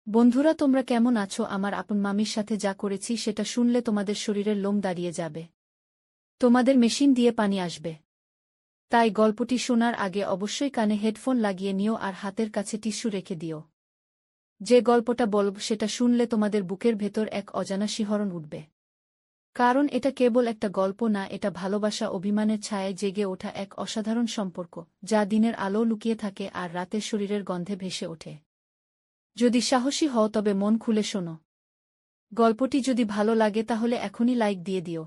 বন্ধুরা, তোমরা কেমন আছো? আমার আপন মামির সাথে যা করেছি সেটা শুনলে তোমাদের শরীরের লোম দাঁড়িয়ে যাবে। তোমাদের মেশিন দিয়ে পানি আসবে। তাই গল্পটি শোনার আগে অবশ্যই কানে হেডফোন লাগিয়ে নিও আর হাতের কাছে টিস্যু রেখে দিও। যে গল্পটা বলব সেটা শুনলে তোমাদের বুকের ভেতর এক অজানা শিহরণ উঠবে। কারণ এটা কেবল একটা গল্প না, এটা ভালোবাসা, অভিমানের ছায়ায় জেগে ওঠা এক অসাধারণ সম্পর্ক, যা দিনের আলো লুকিয়ে থাকে আর রাতের শরীরের গন্ধে ভেসে ওঠে। যদি সাহসী হও তবে মন খুলে শোনো। গল্পটি যদি ভালো লাগে তাহলে এখনই লাইক দিয়ে দিও।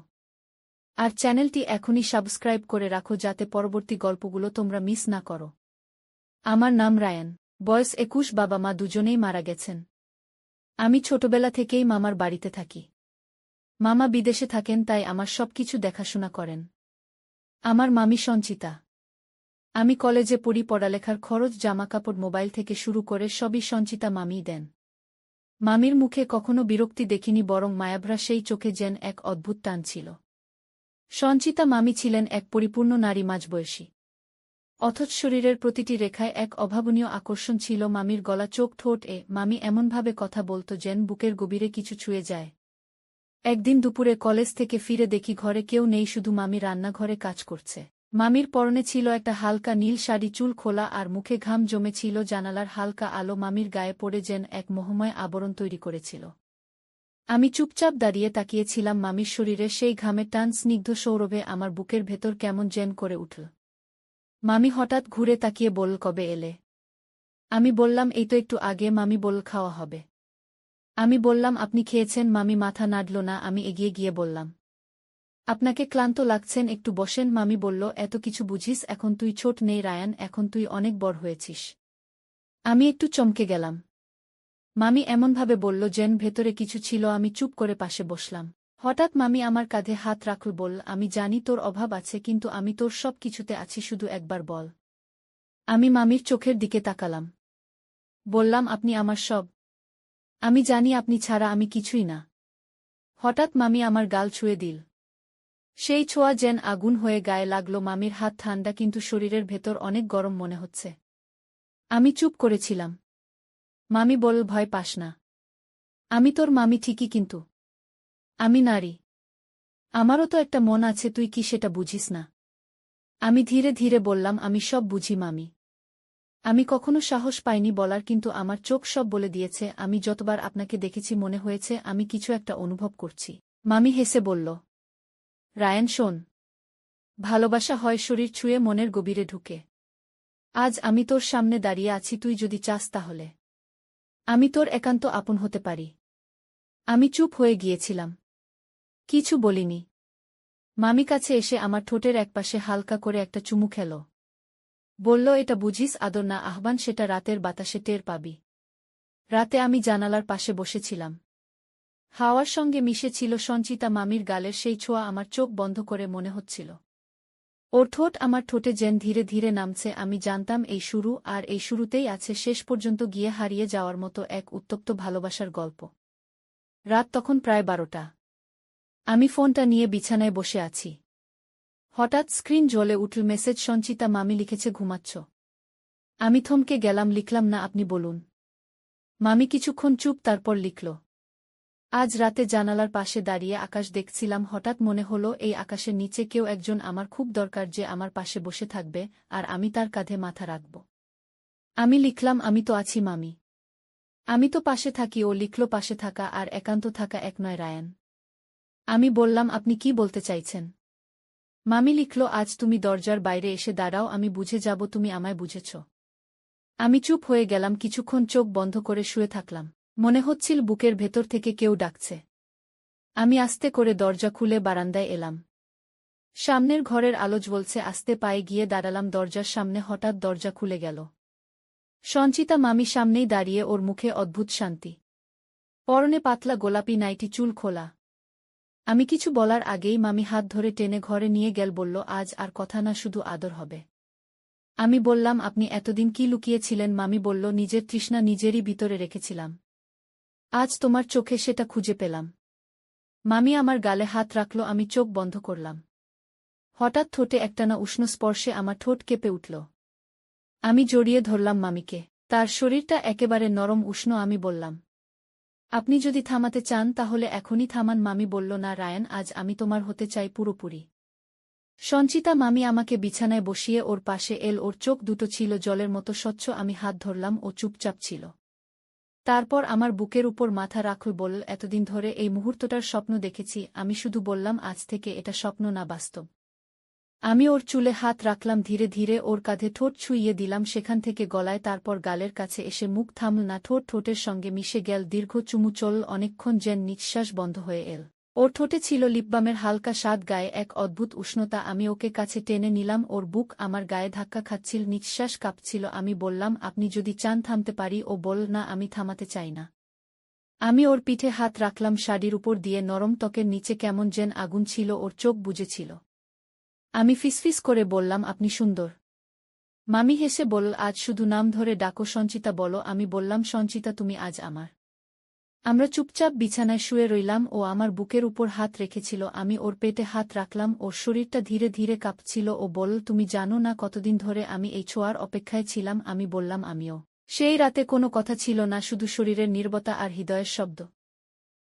আর চ্যানেলটি এখনই সাবস্ক্রাইব করে রাখো যাতে পরবর্তী গল্পগুলো তোমরা মিস না করো। আমার নাম রায়ান। বয়স 21। বাবা মা দুজনেই মারা গেছেন। আমি ছোটবেলা থেকেই মামার বাড়িতে থাকি। মামা বিদেশে থাকেন, তাই আমার সবকিছু দেখাশোনা করেন আমার মামি সঞ্চিতা। আমি কলেজে পড়ি, পড়ালেখার খরচ, জামাকাপড়, মোবাইল থেকে শুরু করে সবই সঞ্চিতা মামিই দেন। মামির মুখে কখনো বিরক্তি দেখিনি, বরং মায়াভরা সেই চোখে যেন এক অদ্ভুত টান ছিল। সঞ্চিতা মামি ছিলেন এক পরিপূর্ণ নারী, মাঝবয়সী, অথচ শরীরের প্রতিটি রেখায় এক অভাবনীয় আকর্ষণ ছিল। মামির গলা, চোখ, ঠোঁট মামি এমনভাবে কথা বলত যেন বুকের গভীরে কিছু ছুঁয়ে যায়। একদিন দুপুরে কলেজ থেকে ফিরে দেখি ঘরে কেউ নেই, শুধু মামি রান্নাঘরে কাজ করছে। মামির পরনে ছিল একটা হালকা নীল শাড়ি, চুল খোলা আর মুখে ঘাম জমে ছিল। জানালার হালকা আলো মামির গায়ে পড়ে যেন এক মোহময় আবরণ তৈরি করেছিল। আমি চুপচাপ দাঁড়িয়ে তাকিয়েছিলাম। মামির শরীরে সেই ঘামের টান, স্নিগ্ধ সৌরভে আমার বুকের ভেতর কেমন যেন করে উঠল। মামি হঠাৎ ঘুরে তাকিয়ে বলল, কবে এলে? আমি বললাম, এই তো একটু আগে। মামি বলল, খাওয়া হবে? আমি বললাম, আপনি খেয়েছেন? মামি মাথা নাড়ল না। আমি এগিয়ে গিয়ে বললাম, আপনাকে ক্লান্ত লাগছেন, একটু বসেন। মামি বলল, এত কিছু বুঝিস? এখন তুই ছোট নেই রায়ান, এখন তুই অনেক বড় হয়েছিস। আমি একটু চমকে গেলাম। মামি এমনভাবে বলল যেন ভেতরে কিছু ছিল। আমি চুপ করে পাশে বসলাম। হঠাৎ মামি আমার কাঁধে হাত রাখল, বলল, আমি জানি তোর অভাব আছে, কিন্তু আমি তোর সব কিছুতে আছি, শুধু একবার বল। আমি মামির চোখের দিকে তাকালাম। বললাম, আপনি আমার সব। আমি জানি আপনি ছাড়া আমি কিছুই না। হঠাৎ মামি আমার গাল ছুঁয়ে দিল। সেই ছোঁয়া যেন আগুন হয়ে গায়ে লাগল। মামির হাত ঠান্ডা, কিন্তু শরীরের ভেতর অনেক গরম মনে হচ্ছে। আমি চুপ করেছিলাম। মামি বলল, ভয় পাস না। আমি তোর মামি ঠিকই, কিন্তু আমি নারী। আমারও তো একটা মন আছে, তুই কি সেটা বুঝিস না? আমি ধীরে ধীরে বললাম, আমি সব বুঝি মামি। আমি কখনো সাহস পাইনি বলার, কিন্তু আমার চোখ সব বলে দিয়েছে। আমি যতবার আপনাকে দেখেছি মনে হয়েছে আমি কিছু একটা অনুভব করছি। মামি হেসে বলল, রায়ান শোন, ভালোবাসা হয় শরীর ছুঁয়ে, মনের গভীরে ঢুকে। আজ আমি তোর সামনে দাঁড়িয়ে আছি, তুই যদি চাস তাহলে আমি তোর একান্ত আপন হতে পারি। আমি চুপ হয়ে গিয়েছিলাম, কিছু বলিনি। মামি কাছে এসে আমার ঠোঁটের একপাশে হালকা করে একটা চুমু খেল। বলল, এটা বুঝিস আদর না আহ্বান, সেটা রাতের বাতাসে টের পাবি। রাতে আমি জানালার পাশে বসেছিলাম। হাওয়ার সঙ্গে মিশে ছিল সঞ্চিতা মামির গালের সেই ছোঁয়া। আমার চোখ বন্ধ করে মনে হচ্ছিল ওর ঠোঁট আমার ঠোঁটে যেন ধীরে ধীরে নামছে। আমি জানতাম এই শুরু, আর এই শুরুতেই আছে শেষ পর্যন্ত গিয়ে হারিয়ে যাওয়ার মতো এক উত্তপ্ত ভালোবাসার গল্প। রাত তখন প্রায় 12টা। আমি ফোনটা নিয়ে বিছানায় বসে আছি। হঠাৎ স্ক্রিন জ্বলে উঠল, মেসেজ, সঞ্চিতা মামি লিখেছে, ঘুমাচ্ছ? আমি থমকে গেলাম। লিখলাম, না, আপনি বলুন। মামি কিছুক্ষণ চুপ, তারপর লিখল, আজ রাতে জানালার পাশে দাঁড়িয়ে আকাশ দেখছিলাম। হঠাৎ মনে হলো এই আকাশের নিচে কেউ একজন আমার খুব দরকার, যে আমার পাশে বসে থাকবে আর আমি তার কাঁধে মাথা রাখব। আমি লিখলাম, আমি তো আছি মামি। আমি তো পাশে থাকি। ও লিখল, পাশে থাকা আর একান্ত থাকা এক নয় রায়ান। আমি বললাম, আপনি কি বলতে চাইছেন? মামি লিখল, আজ তুমি দরজার বাইরে এসে দাঁড়াও, আমি বুঝে যাব তুমি আমায় বুঝেছ। আমি চুপ হয়ে গেলাম, কিছুক্ষণ চোখ বন্ধ করে শুয়ে থাকলাম। মনে হচ্ছিল বুকের ভেতর থেকে কেউ ডাকছে। আমি আস্তে করে দরজা খুলে বারান্দায় এলাম। সামনের ঘরের আলো জ্বলছে। আস্তে পায়ে গিয়ে দাঁড়ালাম দরজার সামনে। হঠাৎ দরজা খুলে গেল। সঞ্চিতা মামি সামনেই দাঁড়িয়ে, ওর মুখে অদ্ভুত শান্তি। পরনে পাতলা গোলাপি নাইটি, চুল খোলা। আমি কিছু বলার আগেই মামি হাত ধরে টেনে ঘরে নিয়ে গেল। বলল, আজ আর কথা না, শুধু আদর হবে। আমি বললাম, আপনি এতদিন কি লুকিয়েছিলেন? মামি বলল, নিজের তৃষ্ণা নিজেরই ভিতরে রেখেছিলাম। আজ তোমার চোখে সেটা খুঁজে পেলাম। মামি আমার গালে হাত রাখল। আমি চোখ বন্ধ করলাম। হঠাৎ ঠোঁটে একটানা উষ্ণ স্পর্শে আমার ঠোঁট কেঁপে উঠল। আমি জড়িয়ে ধরলাম মামিকে। তার শরীরটা একেবারে নরম, উষ্ণ। আমি বললাম, আপনি যদি থামাতে চান তাহলে এখনই থামান। মামি বলল, না রায়ান, আজ আমি তোমার হতে চাই পুরোপুরি। সঞ্চিতা মামি আমাকে বিছানায় বসিয়ে ওর পাশে এল। ওর চোখ দুটো ছিল জলের মতো স্বচ্ছ। আমি হাত ধরলাম, ও চুপচাপ ছিল। তারপর আমার বুকের উপর মাথা রাখল, বলল, এতদিন ধরে এই মুহূর্তটার স্বপ্ন দেখেছি। আমি শুধু বললাম, আজ থেকে এটা স্বপ্ন না, বাস্তব। আমি ওর চুলে হাত রাখলাম, ধীরে ধীরে ওর কাঁধে ঠোঁট ছুঁইয়ে দিলাম, সেখান থেকে গলায়, তারপর গালের কাছে এসে মুখ থামল না। ঠোঁট ঠোঁটের সঙ্গে মিশে গেল, দীর্ঘ চুমু চলল অনেকক্ষণ, যেন নিঃশ্বাস বন্ধ হয়ে এল। ওর ঠোঁটে ছিল লিপবামের হালকা স্বাদ, গায়ে এক অদ্ভুত উষ্ণতা। আমি ওকে কাছে টেনে নিলাম, ওর বুক আমার গায়ে ধাক্কা খাচ্ছিল, নিঃশ্বাস কাঁপছিল। আমি বললাম, আপনি যদি চান থামতে পারি। ও বলল, না, আমি থামাতে চাই না। আমি ওর পিঠে হাত রাখলাম, শাড়ির উপর দিয়ে নরম ত্বকের নিচে কেমন যেন আগুন ছিল। ওর চোখ বুজেছিল। আমি ফিসফিস করে বললাম, আপনি সুন্দর। মামি হেসে বলল, আজ শুধু নাম ধরে ডাকো সঞ্চিতা বলো। আমি বললাম, সঞ্চিতা, তুমি আজ আমার। আমরা চুপচাপ বিছানায় শুয়ে রইলাম। ও আমার বুকের উপর হাত রেখেছিল, আমি ওর পেটে হাত রাখলাম। ওর শরীরটা ধীরে ধীরে কাঁপছিল। ও বলল, তুমি জানো না কতদিন ধরে আমি এই ছোঁয়ার অপেক্ষায় ছিলাম। আমি বললাম, আমিও। সেই রাতে কোনো কথা ছিল না, শুধু শরীরের নীরবতা আর হৃদয়ের শব্দ।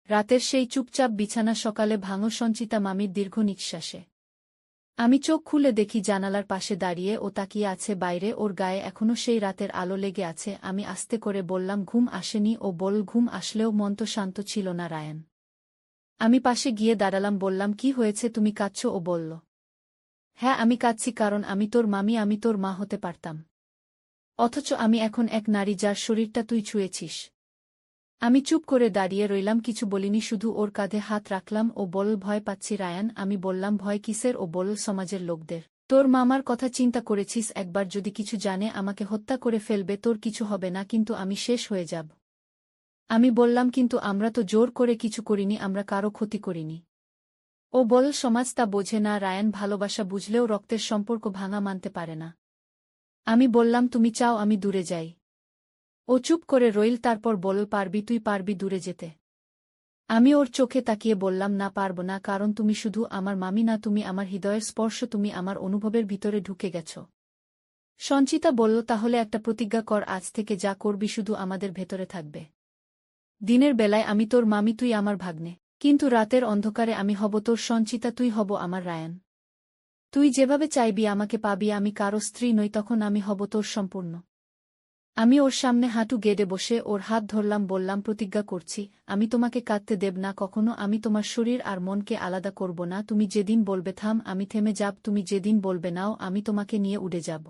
রাতের সেই চুপচাপ বিছানা সকালে ভাঙল সঞ্চিতা মামির দীর্ঘ নিঃশ্বাসে। আমি চোখ খুলে দেখি জানালার পাশে দাঁড়িয়ে ও তাকিয়ে আছে বাইরে। ওর গায়ে এখনো সেই রাতের আলো লেগে আছে। আমি আস্তে করে বললাম, ঘুম আসেনি। ও বলল, ঘুম আসলেও মন তো শান্ত ছিল না রায়ান। আমি পাশে গিয়ে দাঁড়ালাম, বললাম, কি হয়েছে, তুমি কাঁদছো? ও বলল, হ্যাঁ, আমি কাঁদছি কারণ আমি তোর মামি, আমি তোর মা হতে পারতাম। অথচ আমি এখন এক নারী যার শরীরটা তুই ছুঁয়েছিস। আমি চুপ করে দাঁড়িয়ে রইলাম, কিছু বলিনি, শুধু ওর কাঁধে হাত রাখলাম। ও বলল, ভয় পাচ্ছি রায়ান। আমি বললাম, ভয় কিসের? ও বলল, সমাজের লোকদের। তোর মামার কথা চিন্তা করেছিস? একবার যদি কিছু জানে আমাকে হত্যা করে ফেলবে। তোর কিছু হবে না, কিন্তু আমি শেষ হয়ে যাব। আমি বললাম, কিন্তু আমরা তো জোর করে কিছু করিনি, আমরা কারো ক্ষতি করিনি। ও বলল, সমাজ তা বোঝে না রায়ান, ভালোবাসা বুঝলেও রক্তের সম্পর্ক ভাঙা মানতে পারে না। আমি বললাম, তুমি চাও আমি দূরে যাই? ও চুপ করে রইল, তারপর বলল, পারবি, তুই পারবি দূরে যেতে? আমি ওর চোখে তাকিয়ে বললাম, না, পারব না, কারণ তুমি শুধু আমার মামি না, তুমি আমার হৃদয়ের স্পর্শ, তুমি আমার অনুভবের ভিতরে ঢুকে গেছ। সঞ্চিতা বলল, তাহলে একটা প্রতিজ্ঞা কর, আজ থেকে যা করবি শুধু আমাদের ভেতরে থাকবে। দিনের বেলায় আমি তোর মামি, তুই আমার ভাগ্নে। কিন্তু রাতের অন্ধকারে আমি হব তোর সঞ্চিতা, তুই হব আমার রায়ান। তুই যেভাবে চাইবি আমাকে পাবি, আমি কারো স্ত্রী নই, তখন আমি হব তোর সম্পূর্ণ। আমি ওর সামনে হাঁটু গেড়ে বসে ওর হাত ধরলাম, বললাম, প্রতিজ্ঞা করছি, আমি তোমাকে কাঁদতে দেব না কখনো। আমি তোমার শরীর আর মনকে আলাদা করব না। তুমি যেদিন বলবে থাম, আমি থেমে যাব। তুমি যেদিন বলবে নাও, আমি তোমাকে নিয়ে উড়ে যাব।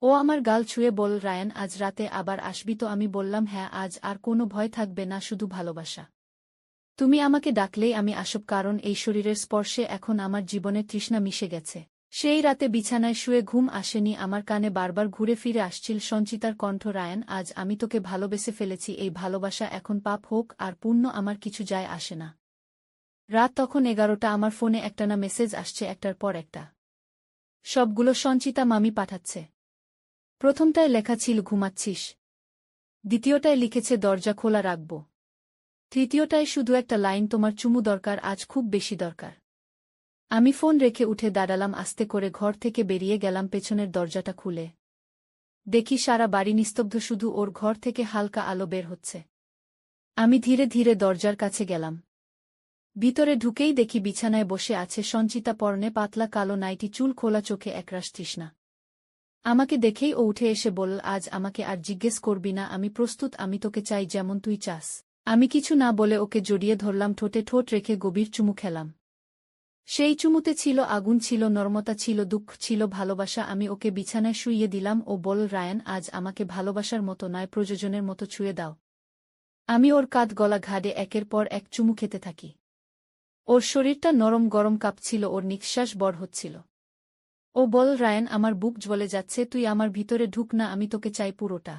ও আমার গাল ছুঁয়ে বল, রায়ান, আজ রাতে আবার আসবি তো? আমি বললাম, হ্যাঁ, আজ আর কোনো ভয় থাকবে না, শুধু ভালোবাসা। তুমি আমাকে ডাকলেই আমি আসব, কারণ এই শরীরের স্পর্শে এখন আমার জীবনের তৃষ্ণা মিশে গেছে। সেই রাতে বিছানায় শুয়ে ঘুম আসেনি, আমার কানে বারবার ঘুরে ফিরে আসছিল সঞ্চিতার কণ্ঠ, রায়ান, আজ আমি তোকে ভালোবেসে ফেলেছি। এই ভালোবাসা এখন পাপ হোক আর পুণ্য, আমার কিছু যায় আসে না। রাত তখন 11টা। আমার ফোনে একটানা মেসেজ আসছে, একটার পর একটা। সবগুলো সঞ্চিতা মামি পাঠাচ্ছে। প্রথমটায় লেখা ছিল, ঘুমাচ্ছিস? দ্বিতীয়টায় লিখেছে, দরজা খোলা রাখব। তৃতীয়টায় শুধু একটা লাইন, তোমার চুমু দরকার, আজ খুব বেশি দরকার। আমি ফোন রেখে উঠে দাঁড়ালাম, আস্তে করে ঘর থেকে বেরিয়ে গেলাম, পেছনের দরজাটা খুলে দেখি সারা বাড়ি নিস্তব্ধ, শুধু ওর ঘর থেকে হালকা আলো বের হচ্ছে। আমি ধীরে ধীরে দরজার কাছে গেলাম। ভিতরে ঢুকেই দেখি বিছানায় বসে আছে সঞ্চিতা, পরনে পাতলা কালো নাইটি, চুল খোলা, চোখে একরাশ তৃষ্ণা। আমাকে দেখেই ও উঠে এসে বলল, আজ আমাকে আর জিজ্ঞেস করবি না, আমি প্রস্তুত, আমি তোকে চাই যেমন তুই চাস। আমি কিছু না বলে ওকে জড়িয়ে ধরলাম, ঠোঁটে ঠোঁট রেখে গভীর চুমু খেলাম। সেই চুমুতে ছিল আগুন, ছিল নর্মতা, ছিল দুঃখ, ছিল ভালোবাসা। আমি ওকে বিছানায় শুইয়ে দিলাম। ও বলল, রায়ান, আজ আমাকে ভালোবাসার মতো নয়, প্রয়োজনের মতো ছুঁয়ে দাও। আমি ওর কাঁধ গলা ঘাড়ে একের পর এক চুমু খেতে থাকি। ওর শরীরটা নরম গরম কাঁপছিল, ওর নিঃশ্বাস বড় হচ্ছিল। ও বল, রায়ান, আমার বুক জ্বলে যাচ্ছে, তুই আমার ভিতরে ঢুক না, আমি তোকে চাই পুরোটা।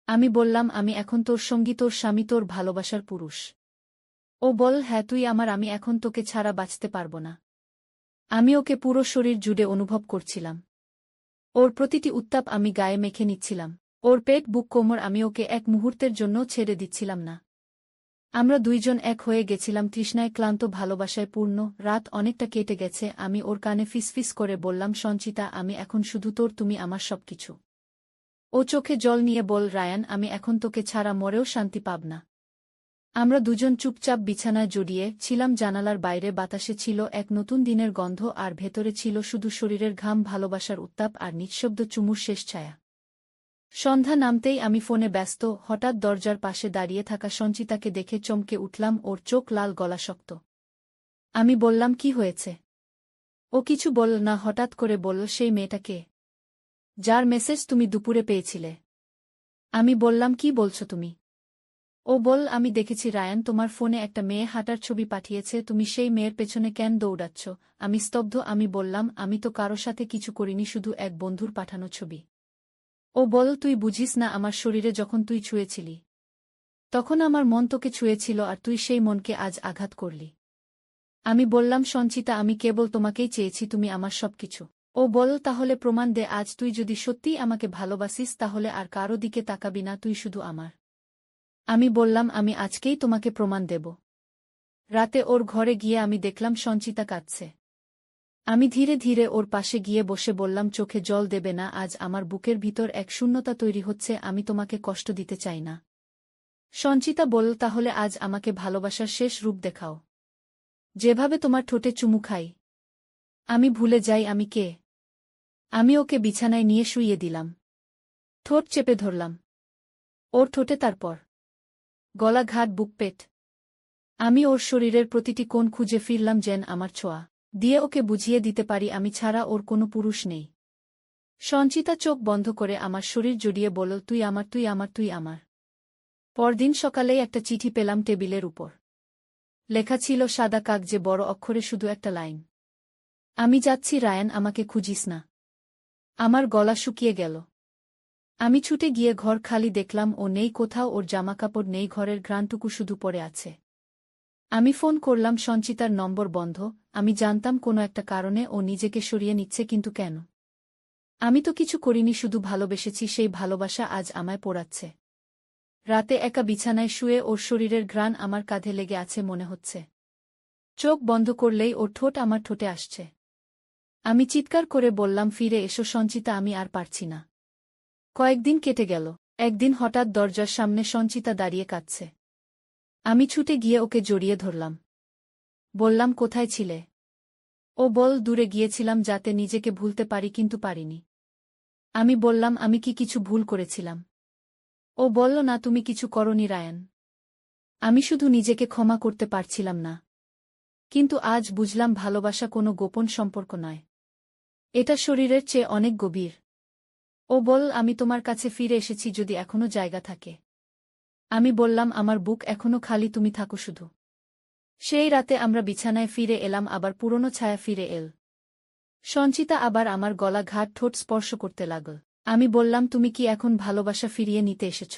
আমি বললাম, আমি এখন তোর সঙ্গী, তোর স্বামী, তোর ভালোবাসার পুরুষ। ও বল, হ্যাঁ, তুই আমার, আমি এখন তোকে ছাড়া বাঁচতে পারব না। আমি ওকে পুরো শরীর জুড়ে অনুভব করছিলাম। ওর প্রতিটি উত্তাপ আমি গায়ে মেখে নিচ্ছিলাম। ওর পেট, বুক, কোমর, আমি ওকে এক মুহূর্তের জন্য ছেড়ে দিচ্ছিলাম না। আমরা দুইজন এক হয়ে গেছিলাম, তৃষ্ণায় ক্লান্ত, ভালোবাসায় পূর্ণ। রাত অনেকটা কেটে গেছে। আমি ওর কানে ফিসফিস করে বললাম, সঞ্চিতা, আমি এখন শুধু তোর, তুমি আমার সবকিছু। ও চোখে জল নিয়ে বল, রায়ান, আমি এখন তোকে ছাড়া মরেও শান্তি পাব না। আমরা দুজন চুপচাপ বিছানায় জড়িয়ে ছিলাম, জানালার বাইরে বাতাসে ছিল এক নতুন দিনের গন্ধ আর ভেতরে ছিল শুধু শরীরের ঘাম, ভালোবাসার উত্তাপ আর নিঃশব্দ চুমুর শেষ ছায়া। সন্ধ্যা নামতেই আমি ফোনে ব্যস্ত, হঠাৎ দরজার পাশে দাঁড়িয়ে থাকা সঞ্চিতাকে দেখে চমকে উঠলাম, ওর চোখ লাল, গলা শক্ত। আমি বললাম, কি হয়েছে? ও কিছু বলল না, হঠাৎ করে বলল, সেই মেয়েটা কে, যার মেসেজ তুমি দুপুরে পেয়েছিলে? আমি বললাম, কি বলছো তুমি? ও বল, আমি দেখেছি রায়ান তোমার ফোনে একটা মেয়ে হাঁটার ছবি পাঠিয়েছে, তুমি সেই মেয়ের পেছনে কেন দৌড়াচ্ছ? আমি স্তব্ধ। আমি বললাম, আমি তো কারো সাথে কিছু করিনি, শুধু এক বন্ধুর পাঠানো ছবি। ও বল, তুই বুঝিস না, আমার শরীরে যখন তুই ছুঁয়েছিলি তখন আমার মন তোকে ছুঁয়েছিল আর তুই সেই মনকে আজ আঘাত করলি। আমি বললাম, সঞ্চিতা, আমি কেবল তোমাকেই চেয়েছি, তুমি আমার সবকিছু। ও বল, তাহলে প্রমাণ দে, আজ তুই যদি সত্যিই আমাকে ভালোবাসিস তাহলে আর কারো দিকে তাকাবি না, তুই শুধু আমার। আমি বললাম, আমি আজকেই তোমাকে প্রমাণ দেব। রাতে ওর ঘরে গিয়ে আমি দেখলাম সঞ্চিতা কাঁদছে। আমি ধীরে ধীরে ওর পাশে গিয়ে বসে বললাম, চোখে জল দেবে না, আজ আমার বুকের ভিতর এক শূন্যতা তৈরি হচ্ছে, আমি তোমাকে কষ্ট দিতে চাই না। সঞ্চিতা বলল, তাহলে আজ আমাকে ভালোবাসার শেষ রূপ দেখাও, যেভাবে তোমার ঠোঁটে চুমু খাই, আমি ভুলে যাই আমি কে। আমি ওকে বিছানায় নিয়ে শুইয়ে দিলাম, ঠোঁট চেপে ধরলাম ওর ঠোঁটে, তারপর গলা, ঘাট, বুক, পেট। আমি ওর শরীরের প্রতিটি কোণ খুঁজে ফিরলাম, যেন আমার ছোঁয়া দিয়ে ওকে বুঝিয়ে দিতে পারি আমি ছাড়া ওর কোনো পুরুষ নেই। সঞ্চিতা চোখ বন্ধ করে আমার শরীর জড়িয়ে বলল, তুই আমার, তুই আমার, তুই আমার। পরদিন সকালেই একটা চিঠি পেলাম টেবিলের উপর। লেখা ছিল সাদা কাগজে বড় অক্ষরে শুধু একটা লাইন, আমি যাচ্ছি রায়ান, আমাকে খুঁজিস না। আমার গলা শুকিয়ে গেল। আমি ছুটে গিয়ে ঘর খালি দেখলাম, ও নেই কোথাও, ওর জামাকাপড় নেই, ঘরের ঘ্রাণটুকু শুধু পড়ে আছে। আমি ফোন করলাম, সঞ্চিতার নম্বর বন্ধ। আমি জানতাম কোনো একটা কারণে ও নিজেকে সরিয়ে নিচ্ছে, কিন্তু কেন? আমি তো কিছু করিনি, শুধু ভালোবেসেছি, সেই ভালোবাসা আজ আমায় পোড়াচ্ছে। রাতে একা বিছানায় শুয়ে ওর শরীরের ঘ্রাণ আমার কাঁধে লেগে আছে মনে হচ্ছে। চোখ বন্ধ করলেই ওর ঠোঁট আমার ঠোঁটে আসছে। আমি চিৎকার করে বললাম, ফিরে এসো সঞ্চিতা, আমি আর পারছি না। কয়েকদিন কেটে গেল। একদিন হঠাৎ দরজার সামনে সঞ্চিতা দাঁড়িয়ে কাঁদছে। আমি ছুটে গিয়ে ওকে জড়িয়ে ধরলাম। বললাম, কোথায় ছিলে? ও বল, দূরে গিয়েছিলাম যাতে নিজেকে ভুলতে পারি, কিন্তু পারিনি। আমি বললাম, আমি কি কিছু ভুল করেছিলাম? ও বলল, না, তুমি কিছু করনি রায়ান। আমি শুধু নিজেকে ক্ষমা করতে পারছিলাম না। কিন্তু আজ বুঝলাম, ভালোবাসা কোনো গোপন সম্পর্ক নয়, এটা শরীরের চেয়ে অনেক গভীর। ও বল, আমি তোমার কাছে ফিরে এসেছি যদি এখনো জায়গা থাকে। আমি বললাম, আমার বুক এখনো খালি, তুমি থাকো শুধু। সেই রাতে আমরা বিছানায় ফিরে এলাম, আবার পুরনো ছায়া ফিরে এল। সঞ্চিতা আবার আমার গলা, ঘাট, ঠোঁট স্পর্শ করতে লাগল। আমি বললাম, তুমি কি এখন ভালোবাসা ফিরিয়ে নিতে এসেছ?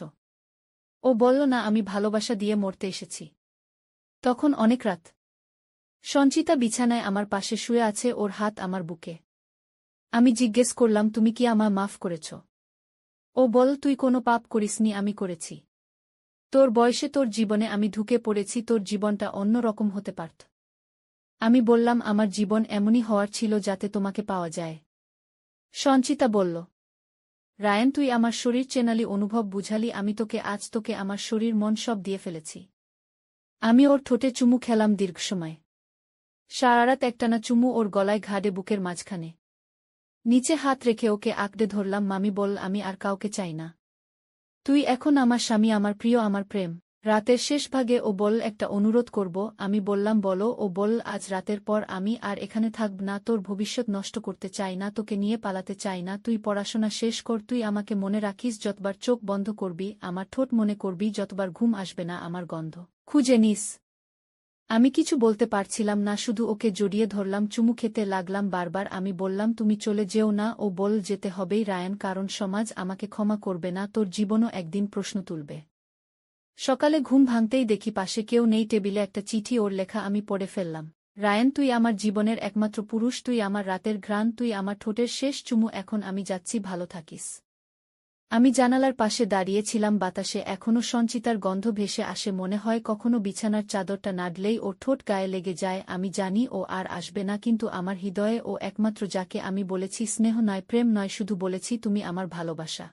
ও বলল, না, আমি ভালোবাসা দিয়ে মরতে এসেছি। তখন অনেক রাত। সঞ্চিতা বিছানায় আমার পাশে শুয়ে আছে, ওর হাত আমার বুকে। আমি জিজ্ঞেস করলাম, তুমি কি আমার মাফ করেছ? ও বল, তুই কোনো পাপ করিসনি, আমি করেছি। তোর বয়সে তোর জীবনে আমি ঢুকে পড়েছি, তোর জীবনটা অন্য রকম হতে পারত। আমি বললাম, আমার জীবন এমনই হওয়ার ছিল যাতে তোমাকে পাওয়া যায়। সঞ্চিতা বলল, রায়ান, তুই আমার শরীর চেনালি, অনুভব বুঝালি, আমি তোকে, আজ তোকে আমার শরীর মন সব দিয়ে ফেলেছি। আমি ওর ঠোঁটে চুমু খেলাম দীর্ঘ সময়। সারারাত একটানা চুমু, ওর গলায়, ঘাড়ে, বুকের মাঝখানে। নিচে হাত রেখে ওকে আঁকড়ে ধরলাম। মামি বল, আমি আর কাউকে চাই না। তুই এখন আমার স্বামী, আমার প্রিয়, আমার প্রেম। রাতের শেষ ভাগে ও বল, একটা অনুরোধ করব। আমি বললাম, বলো। ও বল, আজ রাতের পর আমি আর এখানে থাকব না, তোর ভবিষ্যৎ নষ্ট করতে চাই না, তোকে নিয়ে পালাতে চাই না, তুই পড়াশোনা শেষ কর, তুই আমাকে মনে রাখিস, যতবার চোখ বন্ধ করবি আমার ঠোঁট মনে করবি, যতবার ঘুম আসবে না আমার গন্ধ খুঁজে নিস। আমি কিছু বলতে পারছিলাম না, শুধু ওকে জড়িয়ে ধরলাম, চুমু খেতে লাগলাম বারবার। আমি বললাম, তুমি চলে যেও না। ও বল, যেতে হবেই রায়ান, কারণ সমাজ আমাকে ক্ষমা করবে না, তোর জীবনও একদিন প্রশ্ন তুলবে। সকালে ঘুম ভাঙতেই দেখি পাশে কেউ নেই, টেবিলে একটা চিঠি, ওর লেখা। আমি পড়ে ফেললাম, রায়ান, তুই আমার জীবনের একমাত্র পুরুষ, তুই আমার রাতের ঘ্রাণ, তুই আমার ঠোঁটের শেষ চুমু, এখন আমি যাচ্ছি, ভালো থাকিস। আমি জানালার পাশে দাঁড়িয়েছিলাম, বাতাসে এখনো সঞ্চিতার গন্ধ ভেসে আসে, মনে হয় কখনো বিছানার চাদরটা নাড়লেই ওর ঠোঁট গায়ে লেগে যায়। আমি জানি ও আর আসবে না, কিন্তু আমার হৃদয়ে ও একমাত্র, যাকে আমি বলেছি স্নেহ নয়, প্রেম নয়, শুধু বলেছি তুমি আমার ভালোবাসা।